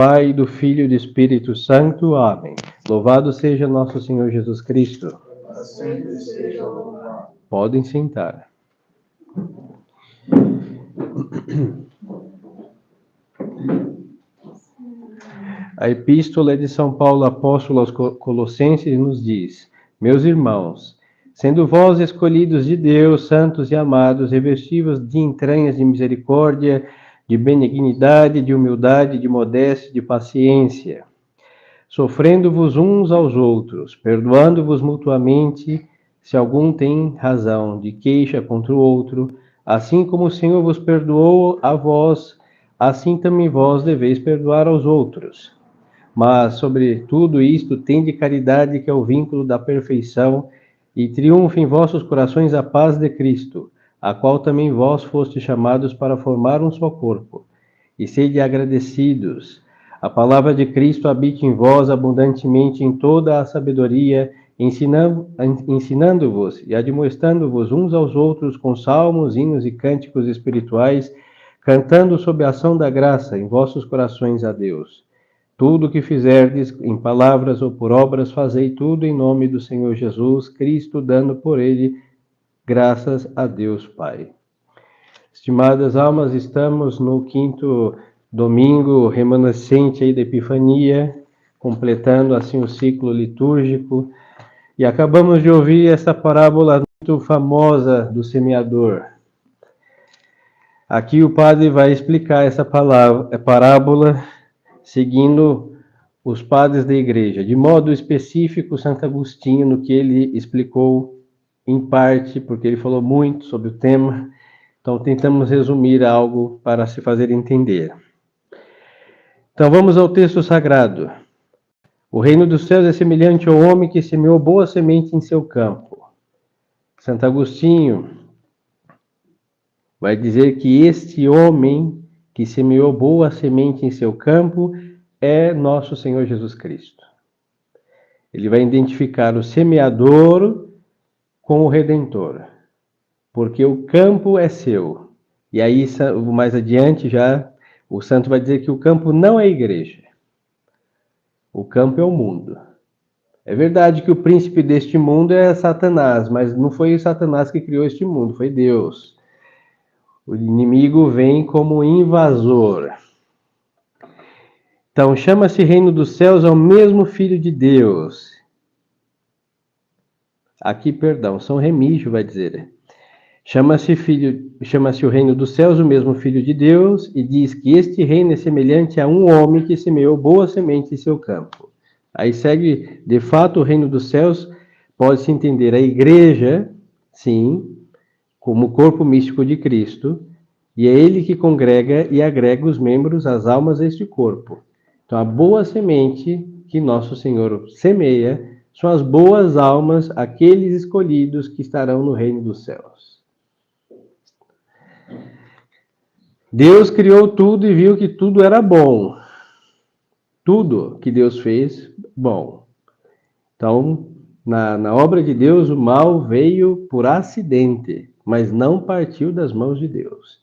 Pai, do Filho e do Espírito Santo. Amém. Louvado seja nosso Senhor Jesus Cristo. Para sempre seja louvado. Podem sentar. A Epístola de São Paulo, apóstolo aos Colossenses, nos diz: Meus irmãos, sendo vós escolhidos de Deus, santos e amados, revestivos de entranhas de misericórdia, de benignidade, de humildade, de modéstia, de paciência, sofrendo-vos uns aos outros, perdoando-vos mutuamente, se algum tem razão de queixa contra o outro, assim como o Senhor vos perdoou a vós, assim também vós deveis perdoar aos outros. Mas, sobre tudo isto, tende caridade, que é o vínculo da perfeição, e triunfe em vossos corações a paz de Cristo, a qual também vós fostes chamados para formar um só corpo. E sede agradecidos. A palavra de Cristo habite em vós abundantemente em toda a sabedoria, ensinando-vos e admoestando-vos uns aos outros com salmos, hinos e cânticos espirituais, cantando sob a ação da graça em vossos corações a Deus. Tudo o que fizerdes, em palavras ou por obras, fazei tudo em nome do Senhor Jesus Cristo, dando por ele graças a Deus Pai. Estimadas almas, estamos no 5º domingo remanescente aí da Epifania, completando assim o ciclo litúrgico, e acabamos de ouvir essa parábola muito famosa do semeador. Aqui o padre vai explicar essa parábola seguindo os padres da igreja, de modo específico Santo Agostinho, no que ele explicou em parte, porque ele falou muito sobre o tema. Então, tentamos resumir algo para se fazer entender. Então, vamos ao texto sagrado. O reino dos céus é semelhante ao homem que semeou boa semente em seu campo. Santo Agostinho vai dizer que este homem que semeou boa semente em seu campo é nosso Senhor Jesus Cristo. Ele vai identificar o semeador com o Redentor, porque o campo é seu. E aí, mais adiante, já o santo vai dizer que o campo não é a igreja. O campo é o mundo. É verdade que o príncipe deste mundo é Satanás, mas não foi Satanás que criou este mundo, foi Deus. O inimigo vem como invasor. Então, chama-se reino dos céus ao mesmo Filho de Deus. Aqui, perdão, São Remígio vai dizer. Chama-se o reino dos céus o mesmo Filho de Deus, e diz que este reino é semelhante a um homem que semeou boa semente em seu campo. Aí segue, de fato, o reino dos céus pode-se entender a igreja, sim, como o corpo místico de Cristo, e é ele que congrega e agrega os membros, as almas a este corpo. Então, a boa semente que nosso Senhor semeia são as boas almas, aqueles escolhidos que estarão no reino dos céus. Deus criou tudo e viu que tudo era bom. Tudo que Deus fez, bom. Então, na obra de Deus, o mal veio por acidente, mas não partiu das mãos de Deus.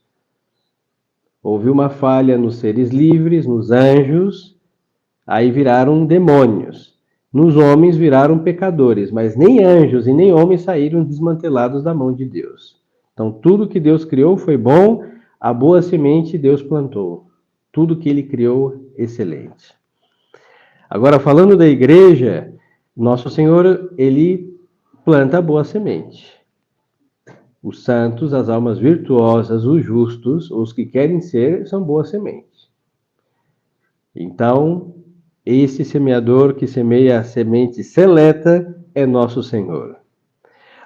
Houve uma falha nos seres livres, nos anjos, aí viraram demônios. Nos homens viraram pecadores, mas nem anjos e nem homens saíram desmantelados da mão de Deus. Então, tudo que Deus criou foi bom, a boa semente Deus plantou. Tudo que ele criou, excelente. Agora, falando da igreja, nosso Senhor, ele planta a boa semente. Os santos, as almas virtuosas, os justos, os que querem ser, são boa semente. Então, esse semeador que semeia a semente seleta é nosso Senhor.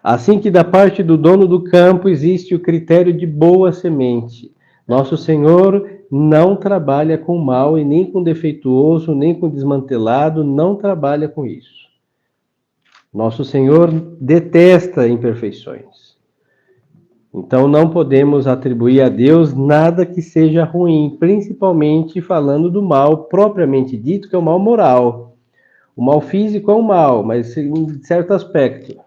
Assim que da parte do dono do campo existe o critério de boa semente. Nosso Senhor não trabalha com mal e nem com defeituoso, nem com desmantelado, não trabalha com isso. Nosso Senhor detesta imperfeições. Então não podemos atribuir a Deus nada que seja ruim, principalmente falando do mal propriamente dito, que é o mal moral. O mal físico é um mal, mas em certo aspecto.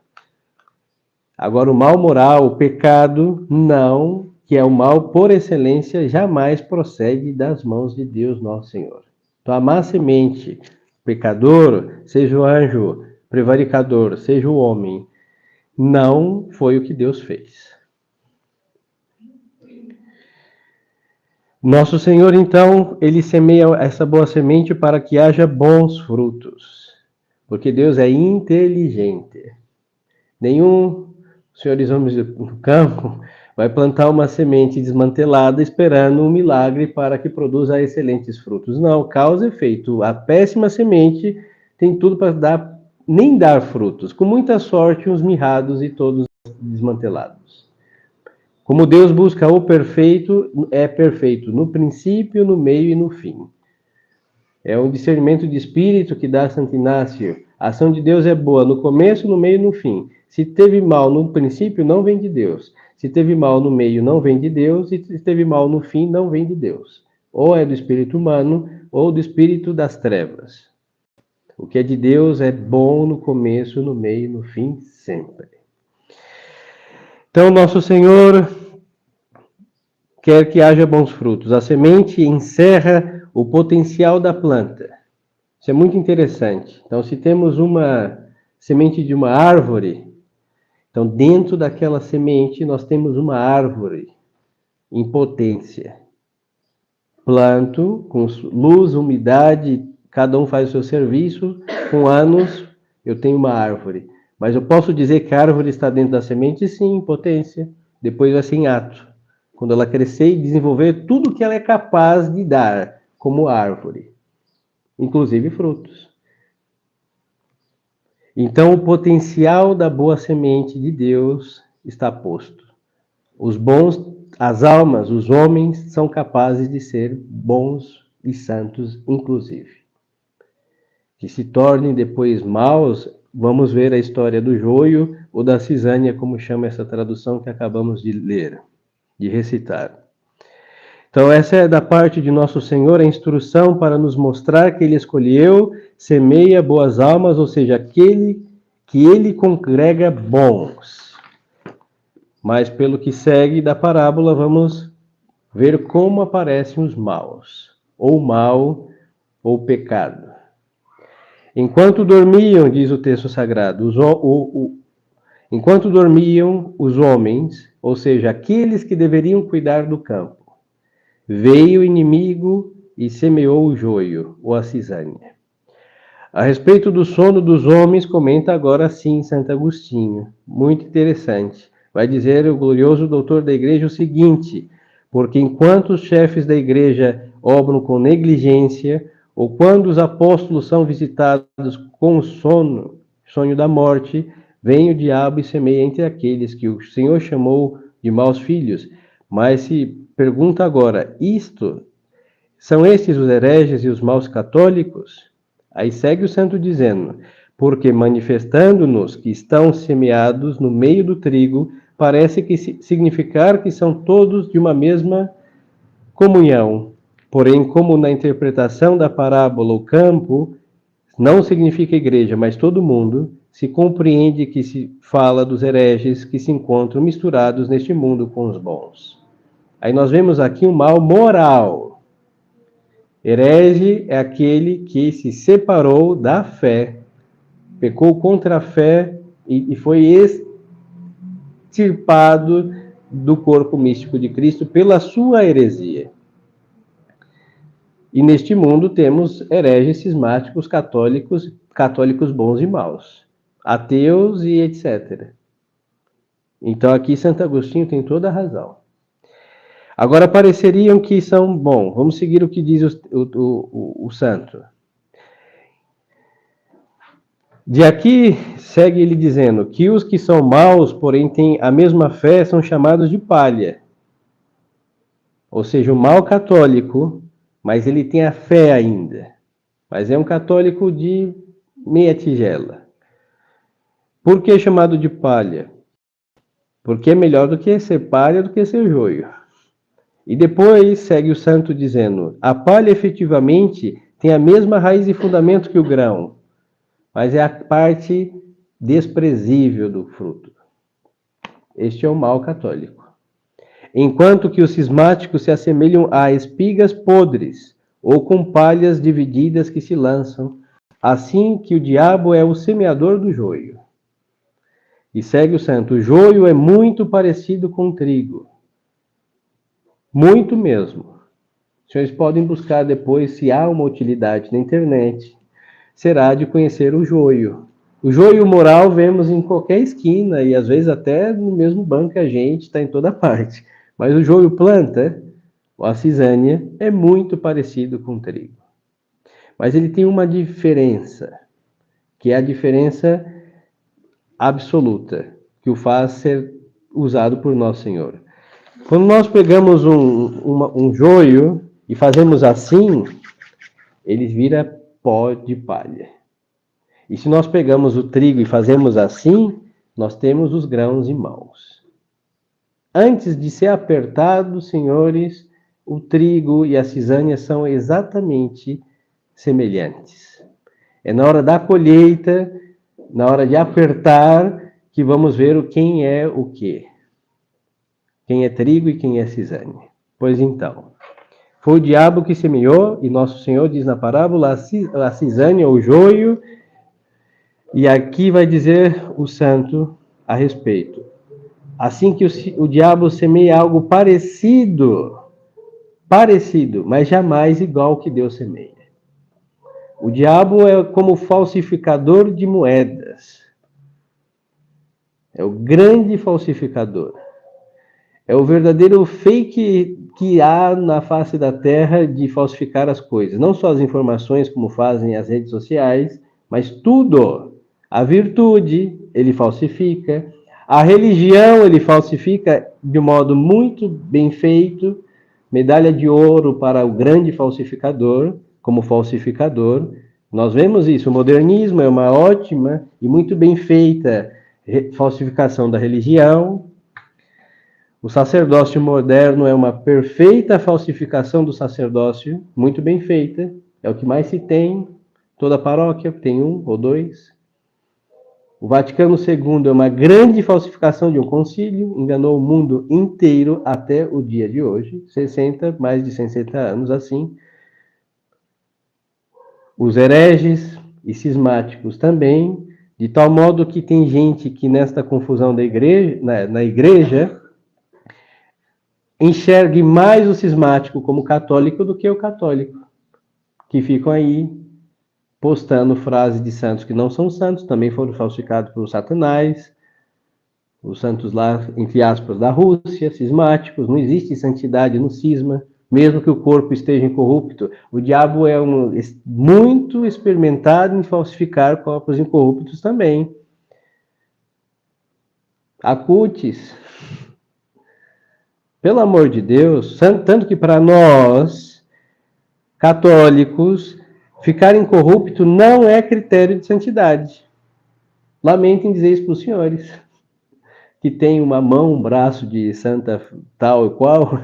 Agora, o mal moral, o pecado, não, que é o mal por excelência, jamais procede das mãos de Deus, nosso Senhor. Então, a má semente, pecador, seja o anjo, prevaricador, seja o homem, não foi o que Deus fez. Nosso Senhor, então, ele semeia essa boa semente para que haja bons frutos, porque Deus é inteligente. Nenhum senhores homens do campo vai plantar uma semente desmantelada esperando um milagre para que produza excelentes frutos. Não, causa e efeito. A péssima semente tem tudo para nem dar frutos. Com muita sorte, uns mirrados e todos desmantelados. Como Deus busca o perfeito, é perfeito no princípio, no meio e no fim. É um discernimento de espírito que dá Santo Inácio. A ação de Deus é boa no começo, no meio e no fim. Se teve mal no princípio, não vem de Deus. Se teve mal no meio, não vem de Deus. E se teve mal no fim, não vem de Deus. Ou é do espírito humano, ou do espírito das trevas. O que é de Deus é bom no começo, no meio e no fim, sempre. Então, nosso Senhor quer que haja bons frutos. A semente encerra o potencial da planta. Isso é muito interessante. Então, se temos uma semente de uma árvore, então dentro daquela semente nós temos uma árvore em potência. Planto com luz, umidade, cada um faz o seu serviço, com anos eu tenho uma árvore. Mas eu posso dizer que a árvore está dentro da semente? Sim, em potência. Depois vai ser em ato. Quando ela crescer e desenvolver tudo que ela é capaz de dar como árvore, inclusive frutos. Então, o potencial da boa semente de Deus está posto. Os bons, as almas, os homens são capazes de ser bons e santos, inclusive. Que se tornem depois maus, vamos ver a história do joio ou da cisânia, como chama essa tradução que acabamos de ler, de recitar. Então, essa é da parte de nosso Senhor a instrução para nos mostrar que Ele escolheu, semeia boas almas, ou seja, aquele que Ele congrega bons. Mas pelo que segue da parábola, vamos ver como aparecem os maus, ou mal, ou pecado. Enquanto dormiam, diz o texto sagrado, enquanto dormiam os homens, ou seja, aqueles que deveriam cuidar do campo, veio o inimigo e semeou o joio, ou a cisânia. A respeito do sono dos homens, comenta agora sim Santo Agostinho. Muito interessante. Vai dizer o glorioso doutor da igreja o seguinte: porque enquanto os chefes da igreja obram com negligência, ou quando os apóstolos são visitados com o sonho da morte, vem o diabo e semeia entre aqueles que o Senhor chamou de maus filhos. Mas se pergunta agora, são estes os hereges e os maus católicos? Aí segue o santo dizendo, porque manifestando-nos que estão semeados no meio do trigo, parece que significar que são todos de uma mesma comunhão. Porém, como na interpretação da parábola o campo não significa igreja, mas todo mundo, se compreende que se fala dos hereges que se encontram misturados neste mundo com os bons. Aí nós vemos aqui um mal moral. Herege é aquele que se separou da fé, pecou contra a fé e foi extirpado do corpo místico de Cristo pela sua heresia. E neste mundo temos hereges cismáticos, católicos bons e maus, ateus e etc. Então aqui Santo Agostinho tem toda a razão. Agora pareceriam que são bom. Vamos seguir o que diz o santo. De aqui segue ele dizendo que os que são maus, porém têm a mesma fé, são chamados de palha. Ou seja, o mau católico, mas ele tem a fé ainda. Mas é um católico de meia tigela. Por que chamado de palha? Porque é melhor do que ser palha do que ser joio. E depois segue o santo dizendo, a palha efetivamente tem a mesma raiz e fundamento que o grão, mas é a parte desprezível do fruto. Este é o mal católico. Enquanto que os cismáticos se assemelham a espigas podres, ou com palhas divididas que se lançam, assim que o diabo é o semeador do joio. E segue o santo: o joio é muito parecido com o trigo. Muito mesmo. Os senhores podem buscar depois se há uma utilidade na internet. Será de conhecer o joio. O joio moral vemos em qualquer esquina e às vezes até no mesmo banco que a gente, está em toda parte. Mas o joio planta, a cisânia, é muito parecido com o trigo. Mas ele tem uma diferença, que é a diferença absoluta, que o faz ser usado por Nosso Senhor. Quando nós pegamos um joio e fazemos assim, ele vira pó de palha. E se nós pegamos o trigo e fazemos assim, nós temos os grãos em mãos. Antes de ser apertado, senhores, o trigo e a cisânia são exatamente semelhantes. É na hora da colheita, na hora de apertar, que vamos ver quem é o quê. Quem é trigo e quem é cisânia. Pois então, foi o diabo que semeou, e Nosso Senhor diz na parábola, a cisânia, o joio, e aqui vai dizer o santo a respeito. Assim que o diabo semeia algo parecido, mas jamais igual ao que Deus semeia. O diabo é como falsificador de moedas. É o grande falsificador. É o verdadeiro fake que há na face da terra de falsificar as coisas. Não só as informações, como fazem as redes sociais, mas tudo. A virtude, ele falsifica. A religião, ele falsifica de um modo muito bem feito. Medalha de ouro para o grande falsificador, como falsificador. Nós vemos isso. O modernismo é uma ótima e muito bem feita falsificação da religião. O sacerdócio moderno é uma perfeita falsificação do sacerdócio, muito bem feita. É o que mais se tem. Toda paróquia tem um ou dois. O Vaticano II é uma grande falsificação de um concílio, enganou o mundo inteiro até o dia de hoje, mais de 60 anos assim. Os hereges e cismáticos também, de tal modo que tem gente que nesta confusão da igreja, na igreja, enxergue mais o cismático como católico do que o católico, que ficam aí postando frases de santos que não são santos, também foram falsificados por Satanás, os santos lá, entre aspas, da Rússia, cismáticos. Não existe santidade no cisma, mesmo que o corpo esteja incorrupto. O diabo é muito experimentado em falsificar corpos incorruptos também. Acutis, pelo amor de Deus, tanto que para nós, católicos, ficar incorrupto não é critério de santidade. Lamentem dizer isso para os senhores, que tem uma mão, um braço de santa tal e qual.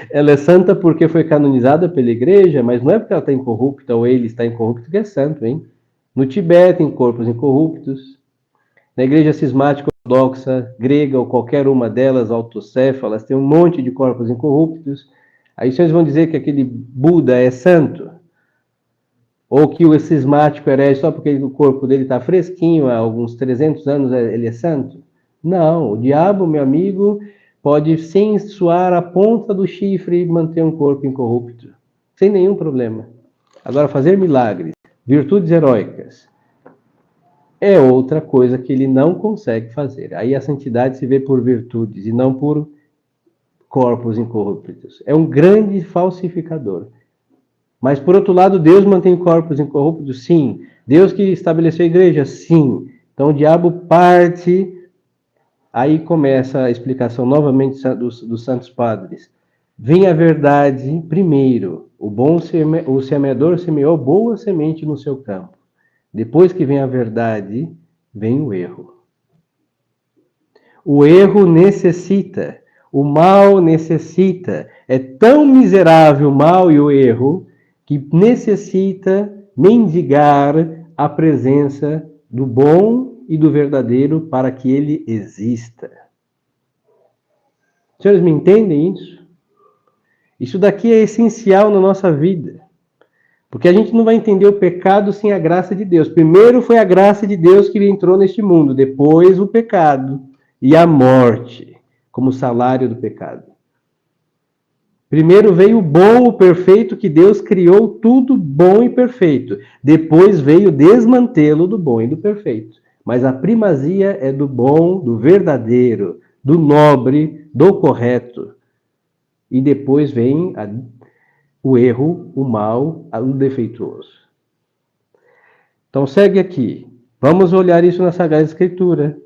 Ela é santa porque foi canonizada pela igreja, mas não é porque ela está incorrupta ou ele está incorrupto que é santo, hein? No Tibete tem corpos incorruptos. Na igreja cismática ortodoxa, grega ou qualquer uma delas, autocéfalas, tem um monte de corpos incorruptos. Aí vocês vão dizer que aquele Buda é santo? Ou que o cismático herege só porque o corpo dele está fresquinho, há alguns 300 anos ele é santo? Não, o diabo, meu amigo, pode sem suar a ponta do chifre e manter um corpo incorrupto, sem nenhum problema. Agora, fazer milagres, virtudes heróicas, é outra coisa que ele não consegue fazer. Aí a santidade se vê por virtudes e não por corpos incorruptos. É um grande falsificador. Mas, por outro lado, Deus mantém corpos incorruptos? Sim. Deus que estabeleceu a igreja? Sim. Então, o diabo parte. Aí começa a explicação novamente dos santos padres. Vem a verdade primeiro. O semeador semeou boa semente no seu campo. Depois que vem a verdade, vem o erro. O erro necessita. O mal necessita. É tão miserável o mal e o erro que necessita mendigar a presença do bom e do verdadeiro para que ele exista. Os senhores me entendem isso? Isso daqui é essencial na nossa vida. Porque a gente não vai entender o pecado sem a graça de Deus. Primeiro foi a graça de Deus que entrou neste mundo, depois o pecado e a morte, como salário do pecado. Primeiro veio o bom, o perfeito, que Deus criou tudo bom e perfeito. Depois veio o desmantelo do bom e do perfeito. Mas a primazia é do bom, do verdadeiro, do nobre, do correto. E depois vem o erro, o mal, o defeituoso. Então segue aqui. Vamos olhar isso na Sagrada Escritura.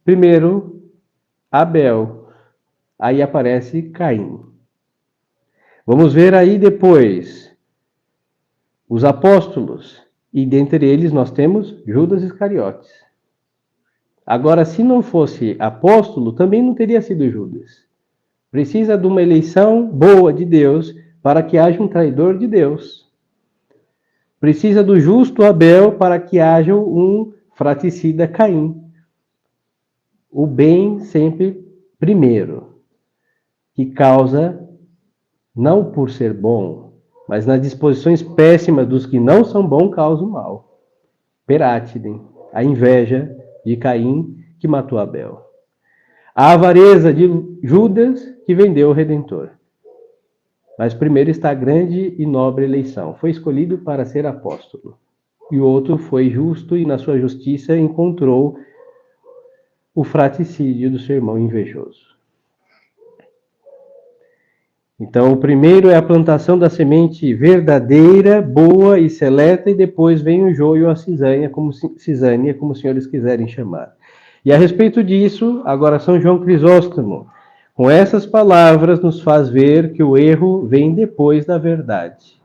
Primeiro, Abel. Aí aparece Caim. Vamos ver aí depois os apóstolos. E dentre eles nós temos Judas Iscariotes. Agora, se não fosse apóstolo, também não teria sido Judas. Precisa de uma eleição boa de Deus para que haja um traidor de Deus. Precisa do justo Abel para que haja um fratricida Caim. O bem sempre primeiro, que causa, não por ser bom, mas nas disposições péssimas dos que não são bons, causa o mal. Peratidem, a inveja de Caim que matou Abel. A avareza de Judas que vendeu o Redentor. Mas primeiro está a grande e nobre eleição. Foi escolhido para ser apóstolo. E o outro foi justo e na sua justiça encontrou o fratricídio do seu irmão invejoso. Então, o primeiro é a plantação da semente verdadeira, boa e seleta, e depois vem o joio, a cisânia, como os senhores quiserem chamar. E a respeito disso, agora São João Crisóstomo, com essas palavras, nos faz ver que o erro vem depois da verdade.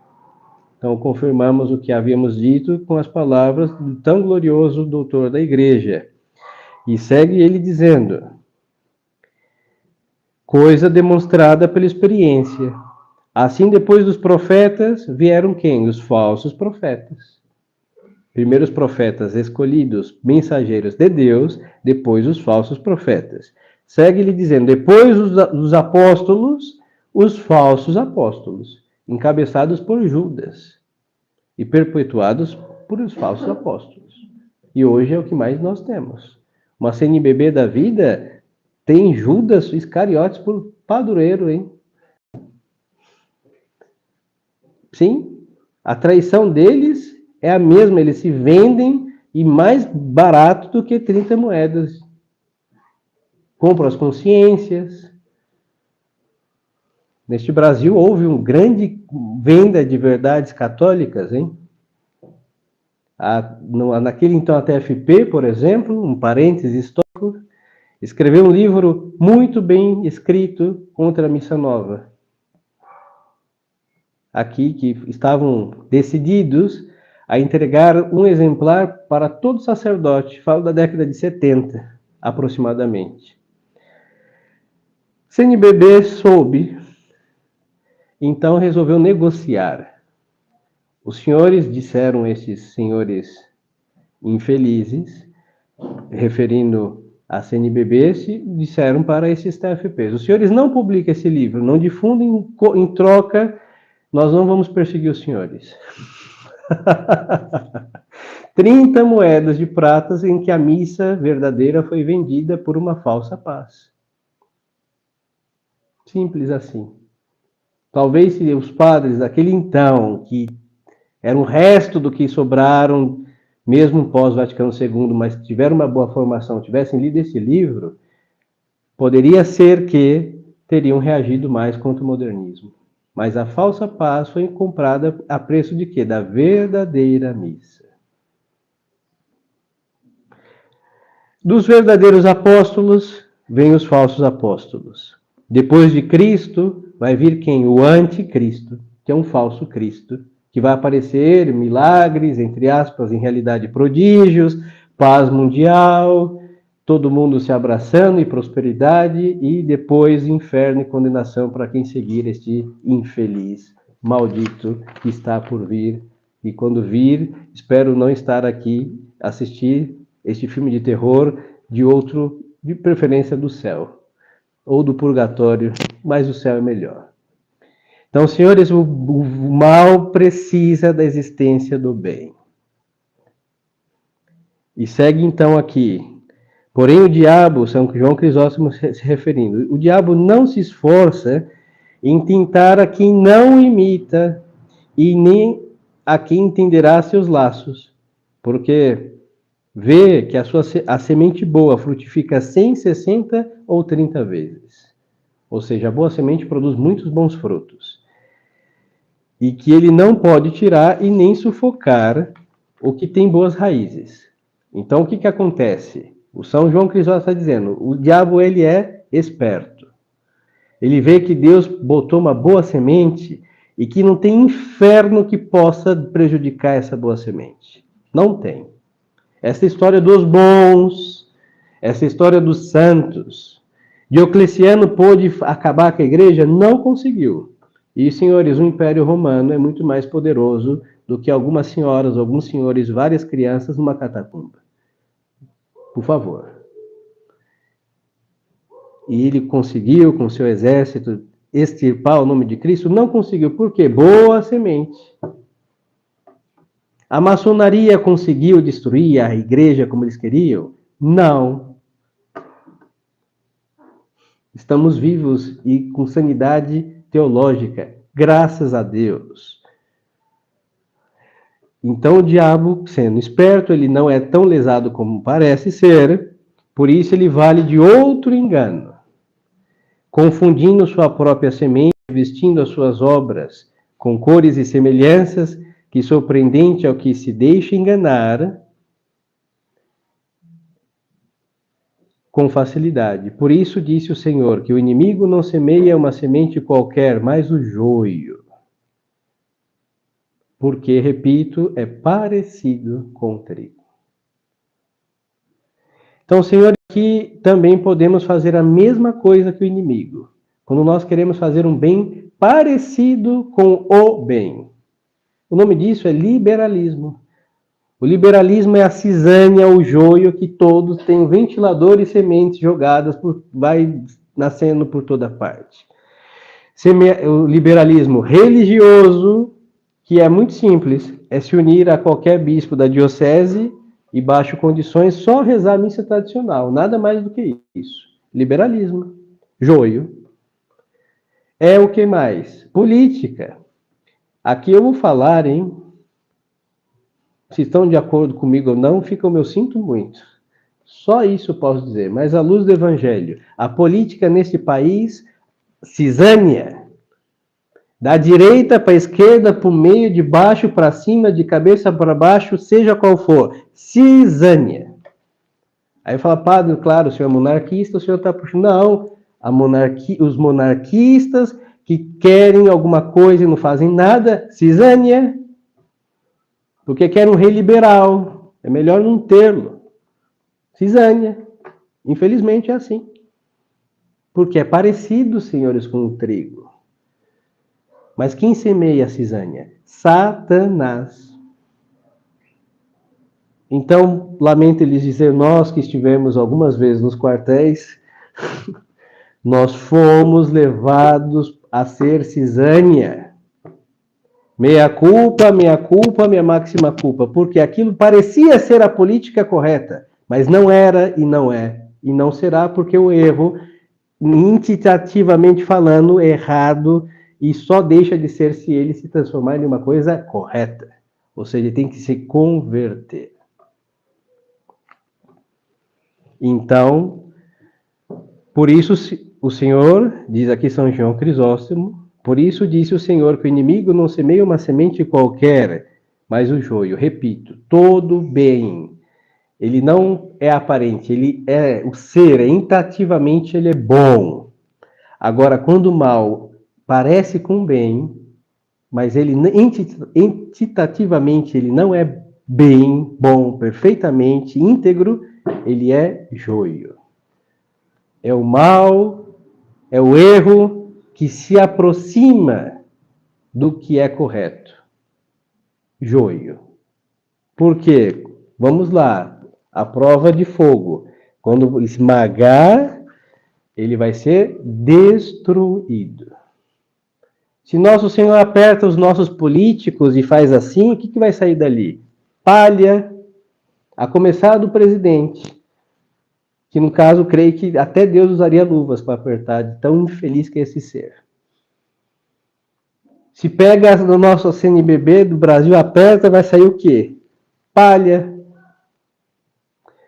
Então, confirmamos o que havíamos dito com as palavras do tão glorioso doutor da Igreja. E segue ele dizendo: coisa demonstrada pela experiência. Assim, depois dos profetas, vieram quem? Os falsos profetas. Primeiro os profetas escolhidos, mensageiros de Deus, depois os falsos profetas. Segue ele dizendo, depois os apóstolos, os falsos apóstolos, encabeçados por Judas e perpetuados por os falsos apóstolos. E hoje é o que mais nós temos. Uma CNBB da vida tem Judas Iscariotes por padroeiro, hein? Sim, a traição deles é a mesma, eles se vendem e mais barato do que 30 moedas. Compram as consciências. Neste Brasil houve uma grande venda de verdades católicas, hein? Naquele então a TFP, por exemplo, um parênteses histórico, escreveu um livro muito bem escrito contra a Missa Nova. Aqui, que estavam decididos a entregar um exemplar para todo sacerdote, falo da década de 70, aproximadamente. CNBB soube, então resolveu negociar. Os senhores disseram, esses senhores infelizes, referindo a CNBB, disseram para esses TFPs, os senhores não publicam esse livro, não difundem, em troca, nós não vamos perseguir os senhores. 30 moedas de pratas em que a missa verdadeira foi vendida por uma falsa paz. Simples assim. Talvez se os padres daquele então, que eram o resto do que sobraram, mesmo pós-Vaticano II, mas tiveram uma boa formação, tivessem lido esse livro, poderia ser que teriam reagido mais contra o modernismo. Mas a falsa paz foi comprada a preço de quê? Da verdadeira missa. Dos verdadeiros apóstolos, vêm os falsos apóstolos. Depois de Cristo, vai vir quem? O anticristo, que é um falso Cristo, que vai aparecer milagres, entre aspas, em realidade prodígios, paz mundial, todo mundo se abraçando e prosperidade, e depois inferno e condenação para quem seguir este infeliz, maldito que está por vir. E quando vir, espero não estar aqui, assistir este filme de terror de outro, de preferência do céu, ou do purgatório, mas o céu é melhor. Então, senhores, o mal precisa da existência do bem. E segue então aqui. Porém, o diabo, São João Crisóstomo se referindo, o diabo não se esforça em tentar a quem não imita e nem a quem entenderá seus laços, porque vê que a semente boa frutifica 100, 60 ou 30 vezes. Ou seja, a boa semente produz muitos bons frutos. E que ele não pode tirar e nem sufocar o que tem boas raízes. Então, o que acontece? O São João Crisóstomo está dizendo, o diabo ele é esperto. Ele vê que Deus botou uma boa semente e que não tem inferno que possa prejudicar essa boa semente. Não tem. Essa história dos bons, essa história dos santos, Diocleciano pôde acabar com a igreja? Não conseguiu. E, senhores, o Império Romano é muito mais poderoso do que algumas senhoras, alguns senhores, várias crianças numa catacumba. Por favor. E ele conseguiu, com seu exército, extirpar o nome de Cristo? Não conseguiu. Por quê? Boa semente. A maçonaria conseguiu destruir a igreja como eles queriam? Não. Estamos vivos e com sanidade teológica, graças a Deus. Então o diabo, sendo esperto, ele não é tão lesado como parece ser, por isso ele vale de outro engano, confundindo sua própria semente, vestindo as suas obras com cores e semelhanças, que surpreendente ao que se deixa enganar com facilidade. Por isso disse o Senhor, que o inimigo não semeia uma semente qualquer, mas o joio. Porque, repito, é parecido com o trigo. Então, Senhor, aqui também podemos fazer a mesma coisa que o inimigo. Quando nós queremos fazer um bem parecido com o bem. O nome disso é liberalismo. O liberalismo é a cisânia, o joio, que todos têm ventilador e sementes jogadas, vai nascendo por toda parte. O liberalismo religioso, que é muito simples, é se unir a qualquer bispo da diocese e baixo condições, só rezar a missa tradicional, nada mais do que isso. Liberalismo, joio. É o que mais? Política. Aqui eu vou falar, hein? Se estão de acordo comigo ou não, fica o meu sinto muito. Só isso eu posso dizer. Mas à luz do Evangelho, a política nesse país, cisânia, da direita para a esquerda, para o meio, de baixo para cima, de cabeça para baixo, seja qual for, cisânia. Aí fala, padre, claro, o senhor é monarquista, o senhor está puxando. Não, os monarquistas que querem alguma coisa e não fazem nada, cisânia. Porque quer um rei liberal. É melhor não tê-lo. Cisânia. Infelizmente é assim. Porque é parecido, senhores, com o trigo. Mas quem semeia a cisânia? Satanás. Então, lamento lhes dizer, nós que estivemos algumas vezes nos quartéis, nós fomos levados a ser cisânia. Meia culpa, minha máxima culpa, porque aquilo parecia ser a política correta, mas não era e não é, e não será, porque o erro, intitativamente falando, é errado, e só deixa de ser se ele se transformar em uma coisa correta, ou seja, tem que se converter. Então, por isso o Senhor, diz aqui São João Crisóstomo, por isso disse o Senhor que o inimigo não semeia uma semente qualquer, mas o joio. Repito, todo bem, ele não é aparente, ele é o ser, intactivamente ele é bom. Agora, quando o mal parece com o bem, mas ele entitativamente ele não é bem, bom, perfeitamente íntegro, ele é joio. É o mal, é o erro que se aproxima do que é correto. Joio. Por quê? Vamos lá. A prova de fogo. Quando esmagar, ele vai ser destruído. Se nosso Senhor aperta os nossos políticos e faz assim, o que vai sair dali? Palha, a começar do presidente, que no caso creio que até Deus usaria luvas para apertar, de tão infeliz que é esse ser. Se pega no nosso CNBB do Brasil, aperta, vai sair o quê? Palha.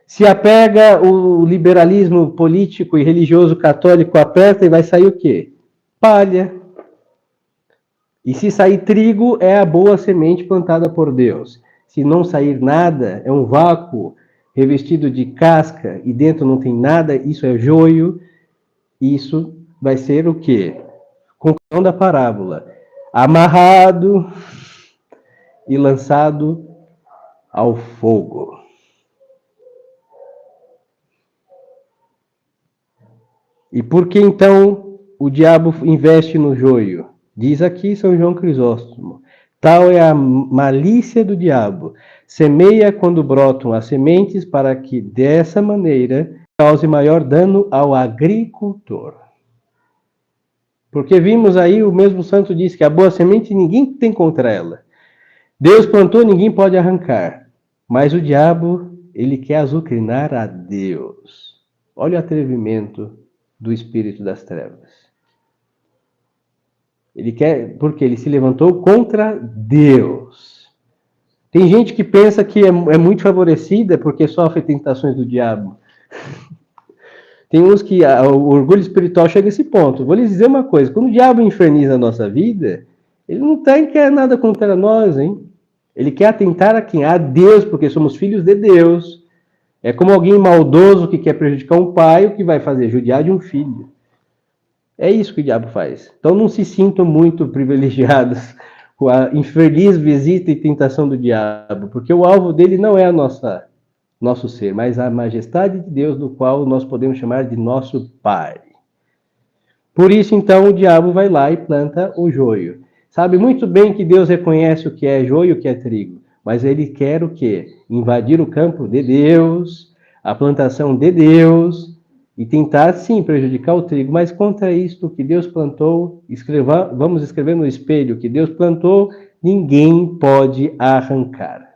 Se apega o liberalismo político e religioso católico, aperta e vai sair o quê? Palha. E se sair trigo, é a boa semente plantada por Deus. Se não sair nada, é um vácuo revestido de casca e dentro não tem nada, isso é joio. Isso vai ser o quê? Conclusão da parábola. Amarrado e lançado ao fogo. E por que então o diabo investe no joio? Diz aqui São João Crisóstomo: tal é a malícia do diabo. Semeia quando brotam as sementes, para que dessa maneira cause maior dano ao agricultor. Porque vimos aí, o mesmo santo diz que a boa semente ninguém tem contra ela. Deus plantou, ninguém pode arrancar. Mas o diabo, ele quer azucrinar a Deus. Olha o atrevimento do espírito das trevas. Ele quer, porque ele se levantou contra Deus. Tem gente que pensa que é muito favorecida porque sofre tentações do diabo. Tem uns que o orgulho espiritual chega a esse ponto. Vou lhes dizer uma coisa: quando o diabo inferniza a nossa vida, ele não quer nada contra nós, hein? Ele quer atentar a quem? A Deus, porque somos filhos de Deus. É como alguém maldoso que quer prejudicar um pai, o que vai fazer? Judiar de um filho. É isso que o diabo faz. Então não se sintam muito privilegiados com a infeliz visita e tentação do diabo, porque o alvo dele não é nosso ser, mas a majestade de Deus, do qual nós podemos chamar de nosso Pai. Por isso, então, o diabo vai lá e planta o joio. Sabe muito bem que Deus reconhece o que é joio e o que é trigo, mas ele quer o quê? Invadir o campo de Deus, a plantação de Deus, e tentar, sim, prejudicar o trigo. Mas contra isto que Deus plantou, vamos escrever no espelho, que Deus plantou, ninguém pode arrancar.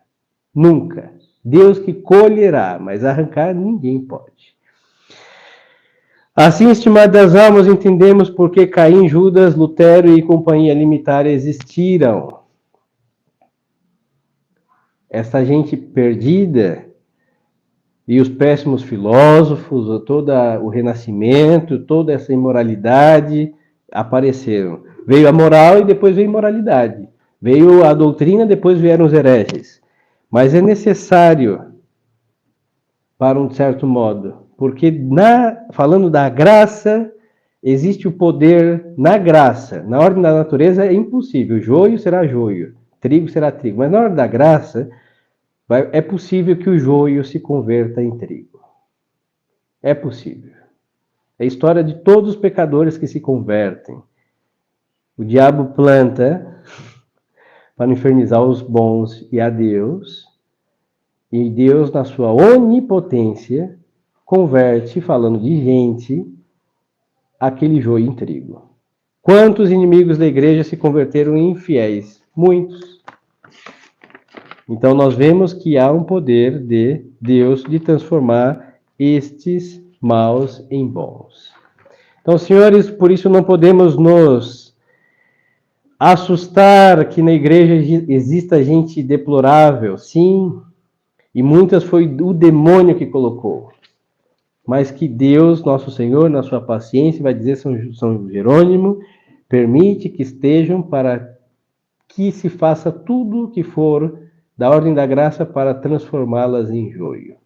Nunca. Deus que colherá, mas arrancar ninguém pode. Assim, estimadas almas, entendemos por que Caim, Judas, Lutero e companhia limitar existiram. Essa gente perdida e os péssimos filósofos, todo o renascimento, toda essa imoralidade apareceram. Veio a moral e depois veio a imoralidade. Veio a doutrina, depois vieram os hereges. Mas é necessário, para um certo modo, porque falando da graça, existe o poder na graça. Na ordem da natureza é impossível. Joio será joio, trigo será trigo. Mas na ordem da graça, é possível que o joio se converta em trigo. É possível. É a história de todos os pecadores que se convertem. O diabo planta para infernizar os bons e a Deus, e Deus, na sua onipotência, converte, falando de gente, aquele joio em trigo. Quantos inimigos da igreja se converteram em infiéis? Muitos. Então nós vemos que há um poder de Deus de transformar estes maus em bons. Então, senhores, por isso não podemos nos assustar que na igreja exista gente deplorável, sim, e muitas foi o demônio que colocou. Mas que Deus, nosso Senhor, na sua paciência, vai dizer São Jerônimo, permite que estejam para que se faça tudo o que for da ordem da graça para transformá-las em joio,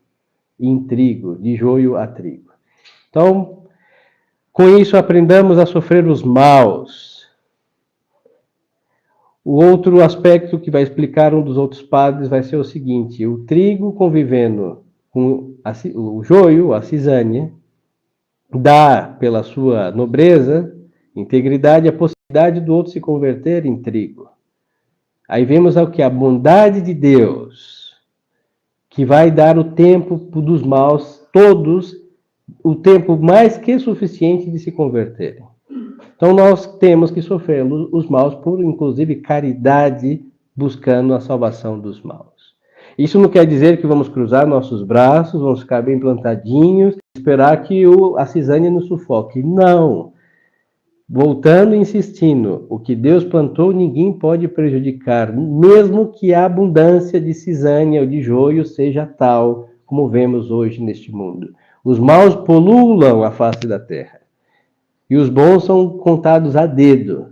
em trigo, de joio a trigo. Então, com isso aprendamos a sofrer os maus. O outro aspecto que vai explicar um dos outros padres vai ser o seguinte: o trigo convivendo com o joio, a cisânia, dá, pela sua nobreza, integridade, a possibilidade do outro se converter em trigo. Aí vemos o que? A bondade de Deus, que vai dar o tempo dos maus, todos, o tempo mais que suficiente de se converterem. Então nós temos que sofrer os maus por, inclusive, caridade, buscando a salvação dos maus. Isso não quer dizer que vamos cruzar nossos braços, vamos ficar bem plantadinhos, esperar que a cisânia nos sufoque. Não. Voltando e insistindo, o que Deus plantou ninguém pode prejudicar, mesmo que a abundância de cisânia ou de joio seja tal, como vemos hoje neste mundo. Os maus polulam a face da terra, e os bons são contados a dedo,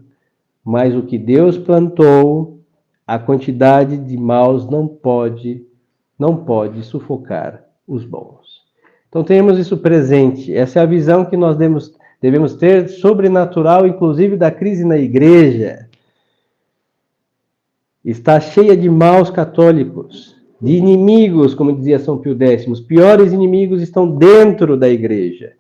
mas o que Deus plantou, a quantidade de maus não pode sufocar os bons. Então temos isso presente, essa é a visão que nós devemos ter, sobrenatural, inclusive da crise na igreja. Está cheia de maus católicos, de inimigos, como dizia São Pio X. Os piores inimigos estão dentro da igreja.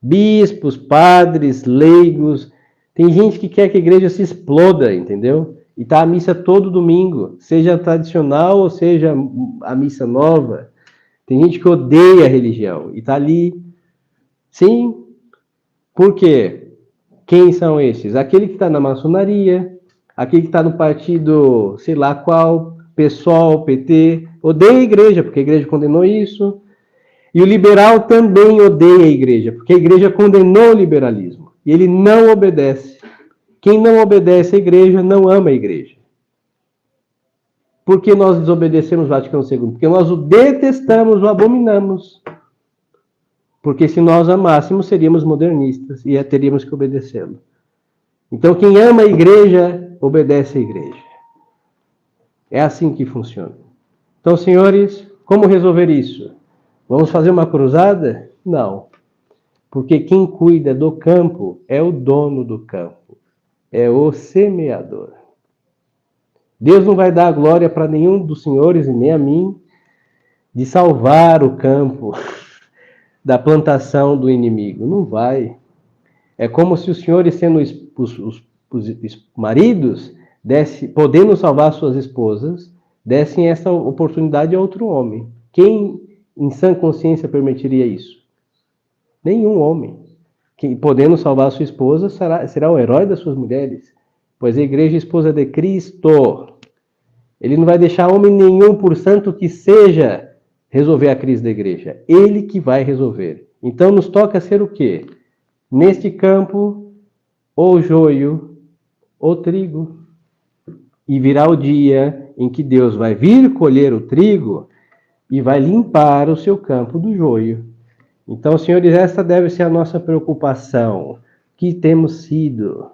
Bispos, padres, leigos. Tem gente que quer que a igreja se exploda, entendeu? E está à missa todo domingo, seja tradicional ou seja a missa nova. Tem gente que odeia a religião e está ali. Sim. Por quê? Quem são esses? Aquele que está na maçonaria, aquele que está no partido, sei lá qual, PSOL, PT, odeia a igreja, porque a igreja condenou isso. E o liberal também odeia a igreja, porque a igreja condenou o liberalismo. E ele não obedece. Quem não obedece à igreja não ama a igreja. Por que nós desobedecemos o Vaticano II? Porque nós o detestamos, o abominamos. Porque se nós amássemos, seríamos modernistas e teríamos que obedecê-lo. Então, quem ama a igreja, obedece à igreja. É assim que funciona. Então, senhores, como resolver isso? Vamos fazer uma cruzada? Não. Porque quem cuida do campo é o dono do campo. É o semeador. Deus não vai dar a glória para nenhum dos senhores e nem a mim de salvar o campo da plantação do inimigo. Não vai. É como se os senhores, sendo os maridos, podendo salvar suas esposas, dessem essa oportunidade a outro homem. Quem, em sã consciência, permitiria isso? Nenhum homem. Quem, podendo salvar sua esposa, será o herói das suas mulheres. Pois a igreja é esposa de Cristo. Ele não vai deixar homem nenhum, por santo que seja, resolver a crise da igreja. Ele que vai resolver. Então nos toca ser o quê? Neste campo, ou joio, ou trigo. E virá o dia em que Deus vai vir colher o trigo e vai limpar o seu campo do joio. Então, senhores, esta deve ser a nossa preocupação. Que temos sido?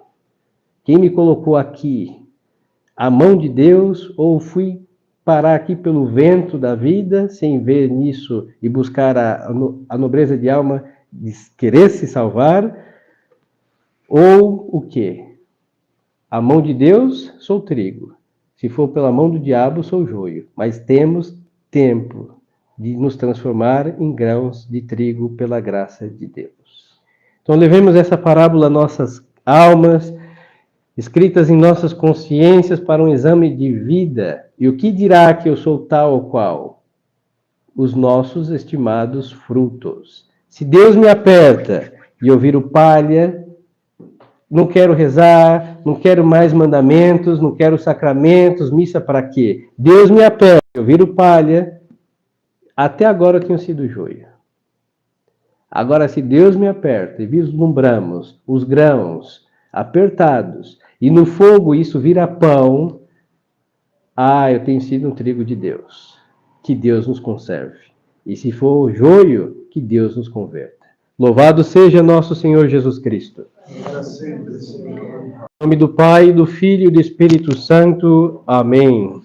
Quem me colocou aqui? A mão de Deus, ou fui parar aqui pelo vento da vida, sem ver nisso e buscar a nobreza de alma de querer se salvar? Ou o quê? A mão de Deus, sou trigo. Se for pela mão do diabo, sou joio. Mas temos tempo de nos transformar em grãos de trigo pela graça de Deus. Então, levemos essa parábola a nossas almas, escritas em nossas consciências para um exame de vida. E o que dirá que eu sou tal ou qual? Os nossos estimados frutos. Se Deus me aperta e eu viro palha, não quero rezar, não quero mais mandamentos, não quero sacramentos, missa para quê? Deus me aperta, eu viro palha, até agora eu tenho sido joio. Agora, se Deus me aperta e vislumbramos os grãos apertados, e no fogo isso vira pão, eu tenho sido um trigo de Deus. Que Deus nos conserve. E se for joio, que Deus nos converta. Louvado seja nosso Senhor Jesus Cristo. Em nome do Pai, do Filho e do Espírito Santo. Amém.